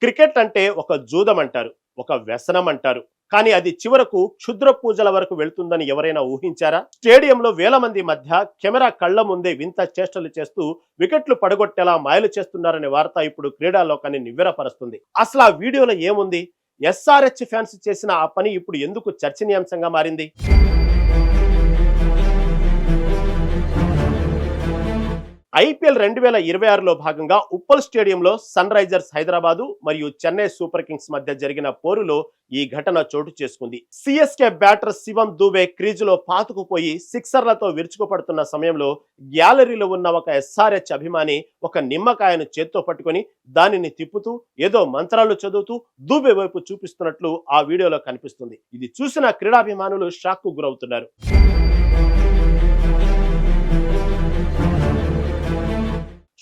Cricket అంటే ఒక జూదం అంటారు, ఒక వ్యసనం అంటారు. కానీ అది చివరకు క్షుద్ర పూజల వరకు వెళ్తుందని ఎవరైనా ఊహించారా? స్టేడియంలో వేల మంది మధ్య కెమెరా కళ్ల ముందే వింత చేష్టలు చేస్తూ వికెట్లు పడగొట్టేలా మాయలు చేస్తున్నారనే వార్త ఇప్పుడు క్రీడా లోకాన్ని నివ్వెరపరుస్తుంది. అసలు ఆ వీడియోలో ఏముంది? ఎస్ఆర్హెచ్ ఫ్యాన్స్ చేసిన ఆ పని ఇప్పుడు ఎందుకు చర్చనీయాంశంగా మారింది? ఐపీఎల్ 2026లో భాగంగా ఉప్పల్ స్టేడియంలో సన్ రైజర్స్ హైదరాబాదు మరియు చెన్నై సూపర్ కింగ్స్ మధ్య జరిగిన పోరులో ఈ ఘటన చోటు చేసుకుంది. సిఎస్కే బ్యాటర్ శివం దూబే క్రీజులో పాతుకుపోయి సిక్సర్లతో విరుచుకుపడుతున్న సమయంలో గ్యాలరీలో ఉన్న ఒక ఎస్ఆర్హెచ్ అభిమాని ఒక నిమ్మకాయను చేత్తో పట్టుకొని దానిని తిప్పుతూ ఏదో మంత్రాలు చదువుతూ దూబే వైపు చూపిస్తున్నట్లు ఆ వీడియోలో కనిపిస్తుంది. ఇది చూసిన క్రీడాభిమానులు షాక్ కు గురవుతున్నారు.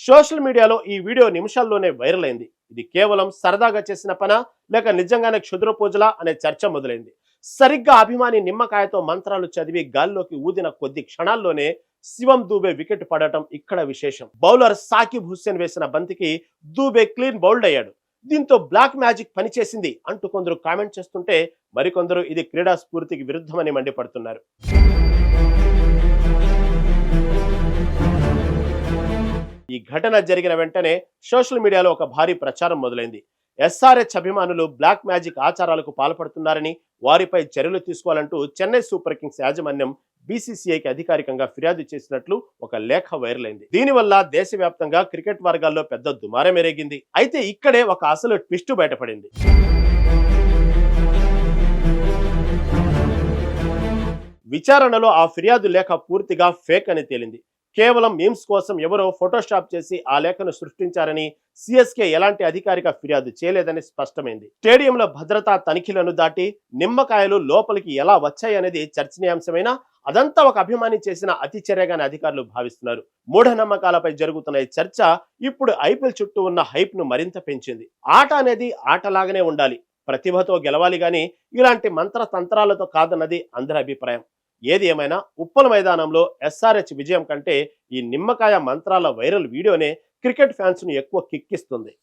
సోషల్ మీడియాలో ఈ వీడియో నిమిషాల్లోనే వైరల్ అయింది. ఇది కేవలం సరదాగా చేసిన పనా లేక నిజంగానే క్షుద్ర పూజలా అనే చర్చ మొదలైంది. సరిగ్గా అభిమాని నిమ్మకాయతో మంత్రాలు చదివి గాల్లోకి ఊదిన కొద్ది క్షణాల్లోనే శివం దూబే వికెట్ పడటం ఇక్కడ విశేషం. బౌలర్ సాకిబ్ హుస్సేన్ వేసిన బంతికి దూబే క్లీన్ బౌల్డ్ అయ్యాడు. దీంతో బ్లాక్ మ్యాజిక్ పనిచేసింది అంటూ కొందరు కామెంట్ చేస్తుంటే మరికొందరు ఇది క్రీడా స్ఫూర్తికి విరుద్ధమని మండిపడుతున్నారు. ఈ ఘటన జరిగిన వెంటనే సోషల్ మీడియాలో ఒక భారీ ప్రచారం మొదలైంది. ఎస్ఆర్హెచ్ అభిమానులు బ్లాక్ మ్యాజిక్ ఆచారాలకు పాల్పడుతున్నారని, వారిపై చర్యలు తీసుకోవాలంటూ చెన్నై సూపర్ కింగ్స్ యాజమాన్యం బీసీసీఐకి అధికారికంగా ఫిర్యాదు చేసినట్లు ఒక లేఖ వైరల్ అయింది. దీనివల్ల దేశవ్యాప్తంగా క్రికెట్ వర్గాల్లో పెద్ద దుమారం ఎరేగింది. అయితే ఇక్కడే ఒక అసలు ట్విస్ట్ బయటపడింది. విచారణలో ఆ ఫిర్యాదు లేఖ పూర్తిగా ఫేక్ అని తేలింది. కేవలం మీమ్స్ కోసం ఎవరో ఫోటోషాప్ చేసి ఆ లేఖను సృష్టించారని, సిఎస్కే ఎలాంటి అధికారిక ఫిర్యాదు చేయలేదని స్పష్టమైంది. స్టేడియంలో భద్రతా తనిఖీలను దాటి నిమ్మకాయలు లోపలికి ఎలా వచ్చాయనేది చర్చనీయాంశమైనా అదంతా ఒక అభిమాని చేసిన అతి చర్యగానే అధికారులు భావిస్తున్నారు. మూఢనమ్మకాలపై జరుగుతున్న ఈ చర్చ ఇప్పుడు ఐపీఎల్ చుట్టూ ఉన్న హైప్ ను మరింత పెంచింది. ఆట అనేది ఆటలాగానే ఉండాలి, ప్రతిభతో గెలవాలి గాని ఇలాంటి మంత్ర తంత్రాలతో కాదన్నది అందరి అభిప్రాయం. ఏది ఏమైనా ఉప్పల్ మైదానంలో ఎస్ఆర్హెచ్ విజయం కంటే ఈ నిమ్మకాయ మంత్రాల వైరల్ వీడియోనే క్రికెట్ ఫ్యాన్స్ ను ఎక్కువ కిక్కిస్తుంది.